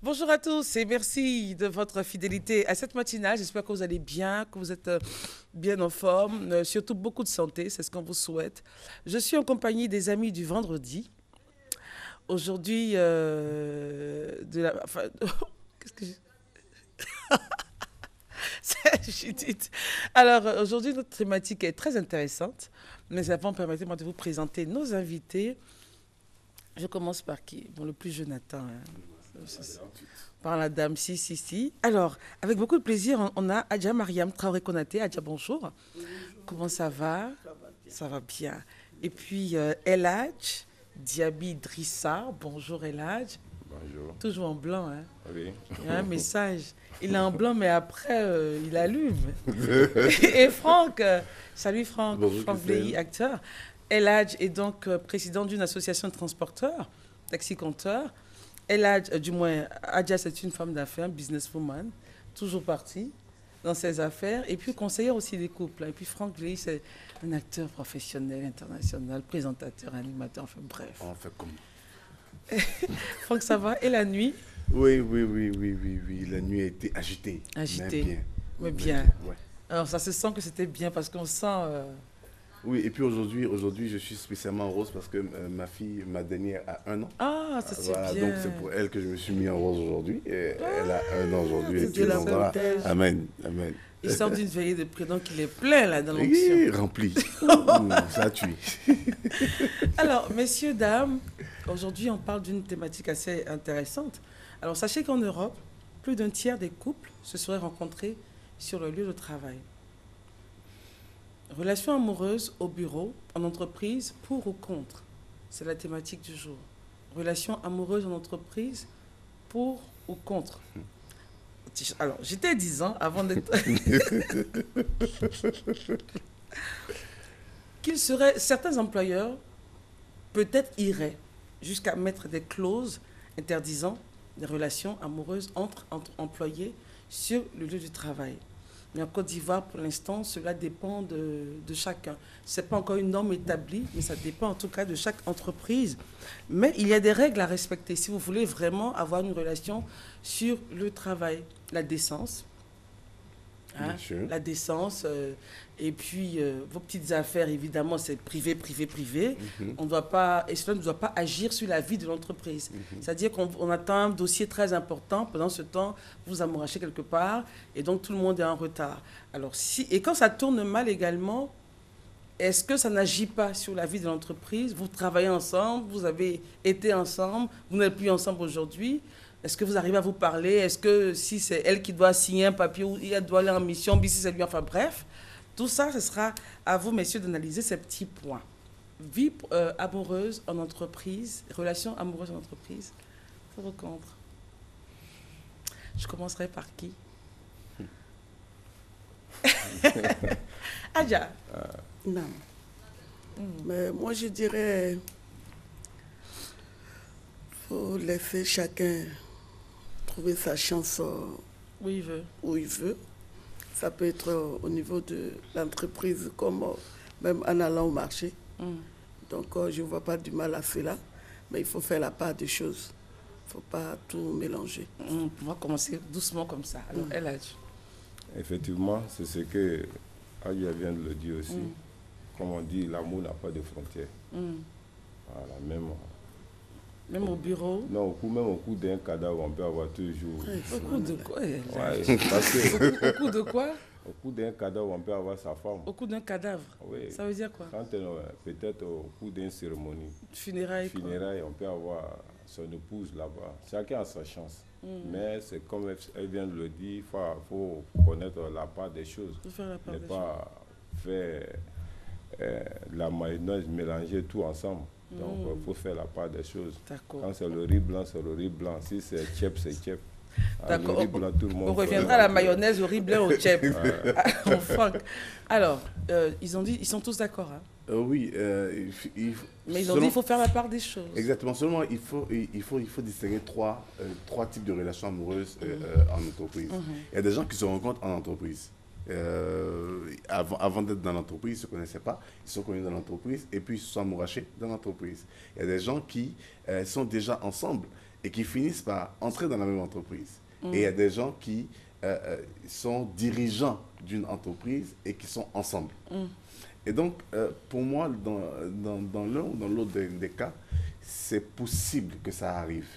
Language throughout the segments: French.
Bonjour à tous et merci de votre fidélité à cette matinale. J'espère que vous allez bien, que vous êtes bien en forme, surtout beaucoup de santé, c'est ce qu'on vous souhaite. Je suis en compagnie des amis du vendredi. Aujourd'hui, qu'est-ce que c'est, Judith. Alors, aujourd'hui, notre thématique est très intéressante. Mais avant, permettez-moi de vous présenter nos invités. Je commence par qui? Bon, le plus jeune Nathan. Par la dame, si. Alors, avec beaucoup de plaisir, on a Adja Mariam Traoré Konaté. Adja, bonjour. Comment ça va? Ça va bien. Et puis, Eladj Diaby Drissa. Bonjour, Eladj. Bonjour. Toujours en blanc, hein? Oui. Il y a un message. Il est en blanc, mais après, il allume. Et Franck, salut Franck, Bonjour, Franck Vleilly, acteur. Eladj est donc président d'une association de transporteurs, taxi-compteurs. Eladj, du moins, Adja, c'est une femme d'affaires, businesswoman, toujours partie dans ses affaires, et puis conseillère aussi des couples. Et puis Franck Vleilly, c'est un acteur professionnel, international, présentateur, animateur, enfin bref. On fait comme. Franck, ça va? Et la nuit? Oui. La nuit a été agitée. Agitée. Mais bien. Ouais. Alors, ça se sent que c'était bien parce qu'on sent... Oui, et puis aujourd'hui, je suis spécialement rose parce que ma fille, ma dernière, a 1 an. Ah, ça c'est Voilà, bien. donc c'est pour elle que je me suis mis en rose aujourd'hui. Et elle a 1 an aujourd'hui. Et c'est puis la donc, voilà. synthèse. Amen. Il sort d'une veillée de près, donc il est plein là dans Oui, l'onction. rempli. Ça tue. Alors, messieurs, dames, aujourd'hui on parle d'une thématique assez intéressante. Alors, sachez qu'en Europe, plus d'un tiers des couples se seraient rencontrés sur le lieu de travail. Relations amoureuses au bureau, en entreprise, pour ou contre? C'est la thématique du jour. Relations amoureuses en entreprise, pour ou contre? Alors, j'étais 10 ans avant d'être... Certains employeurs, peut-être iraient jusqu'à mettre des clauses interdisant des relations amoureuses entre employés sur le lieu du travail. Mais en Côte d'Ivoire, pour l'instant, cela dépend de chacun. Ce n'est pas encore une norme établie, mais ça dépend en tout cas de chaque entreprise. Mais il y a des règles à respecter si vous voulez vraiment avoir une relation sur le travail. La décence, Bien sûr. la décence, et puis vos petites affaires, évidemment, c'est privé. On doit pas, et cela ne doit pas agir sur la vie de l'entreprise. C'est-à-dire qu'on attend un dossier très important, pendant ce temps, vous amourachez quelque part, et donc tout le monde est en retard. Alors, et quand ça tourne mal également, est-ce que ça n'agit pas sur la vie de l'entreprise? Vous travaillez ensemble, vous avez été ensemble, vous n'êtes plus ensemble aujourd'hui. Est-ce que vous arrivez à vous parler? Est-ce que si c'est elle qui doit signer un papier ou elle doit aller en mission, si c'est lui, enfin bref, tout ça, ce sera à vous, messieurs, d'analyser ces petits points. Vie amoureuse en entreprise, relations amoureuses en entreprise, pour ou contre? Je commencerai par qui? Adja. Non. Mais moi, je dirais, faut laisser chacun trouver sa chance Où il veut. où il veut. Ça peut être au niveau de l'entreprise comme même en allant au marché. Donc, je ne vois pas du mal à cela, mais il faut faire la part des choses. Il ne faut pas tout mélanger. On va commencer doucement comme ça. Alors, Eladj. Effectivement, c'est ce que Aya vient de le dire aussi. Comme on dit, l'amour n'a pas de frontières. Voilà, Même au bureau. Non, même au coup d'un cadavre, on peut avoir toujours. Au coup de quoi? Ouais, parce que Au coup de quoi? au coup d'un cadavre, on peut avoir sa femme. Au coup d'un cadavre. Oui. Ça veut dire quoi? Quand peut-être au coup d'une cérémonie, Funérailles. funérailles, on peut avoir son épouse là-bas. Chacun a sa chance. Mais c'est comme elle vient de le dire, il faut connaître la part des choses. Faut faire la part Ne des pas faire la mayonnaise, mélanger tout ensemble. Donc, il faut faire la part des choses. D'accord. Quand c'est le riz blanc, c'est le riz blanc. Si c'est tchèp, c'est tchèp. D'accord. Le riz blanc, tout le monde On fait reviendra à la tout. mayonnaise, au riz blanc, au tchèp. Au Franck. Alors, ils ont dit, ils sont tous d'accord. Hein? Oui, Mais ils ont dit qu'il faut faire la part des choses. Exactement. Seulement, il faut distinguer trois types de relations amoureuses en entreprise. Il y a des gens qui se rencontrent en entreprise. Avant d'être dans l'entreprise, ils ne se connaissaient pas, ils sont connus dans l'entreprise et puis ils se sont amourachés dans l'entreprise. Il y a des gens qui sont déjà ensemble et qui finissent par entrer dans la même entreprise. Et il y a des gens qui sont dirigeants d'une entreprise et qui sont ensemble. Et donc, pour moi, dans l'un ou dans l'autre des cas, c'est possible que ça arrive.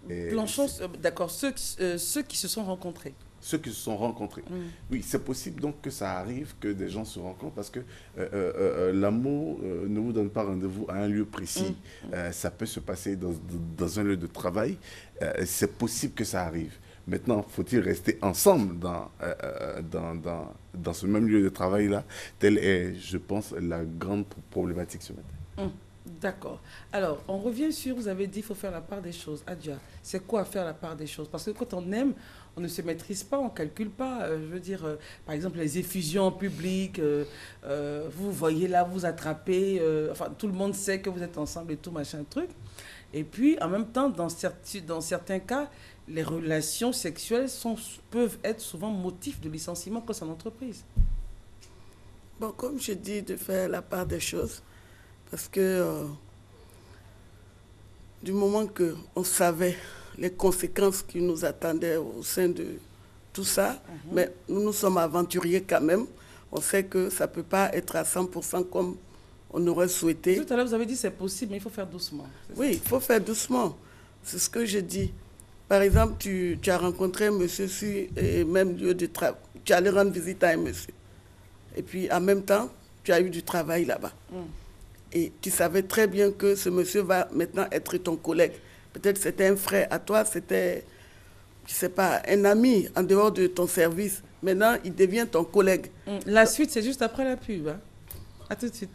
Blanchon, d'accord, ceux qui se sont rencontrés. Ceux qui se sont rencontrés. Oui, c'est possible donc que ça arrive, que des gens se rencontrent parce que l'amour ne vous donne pas rendez-vous à un lieu précis. Ça peut se passer dans un lieu de travail. C'est possible que ça arrive. Maintenant, faut-il rester ensemble dans ce même lieu de travail-là? Telle est, je pense, la grande problématique ce matin. D'accord. Alors, on revient sur, vous avez dit, il faut faire la part des choses. Adja, c'est quoi faire la part des choses? Parce que quand on aime, on ne se maîtrise pas, on ne calcule pas. Je veux dire, par exemple, les effusions publiques, vous voyez là, vous attrapez, enfin, tout le monde sait que vous êtes ensemble et tout, machin, truc. Et puis, en même temps, dans certains cas, les relations sexuelles peuvent être souvent motif de licenciement quand c'est en entreprise. Bon, comme je dis, de faire la part des choses, parce que du moment qu'on savait les conséquences qui nous attendaient au sein de tout ça, mais nous sommes aventuriers quand même. On sait que ça ne peut pas être à 100% comme on aurait souhaité. Tout à l'heure, vous avez dit que c'est possible, mais il faut faire doucement. Oui, il faut faire doucement. C'est ce que je dis. Par exemple, tu as rencontré un monsieur sur le même lieu de travail. Tu allais rendre visite à un monsieur. Et puis, en même temps, tu as eu du travail là-bas. Et tu savais très bien que ce monsieur va maintenant être ton collègue. Peut-être c'était un frère à toi, c'était, je ne sais pas, un ami en dehors de ton service. Maintenant, il devient ton collègue. La suite, c'est juste après la pub. Hein. À tout de suite.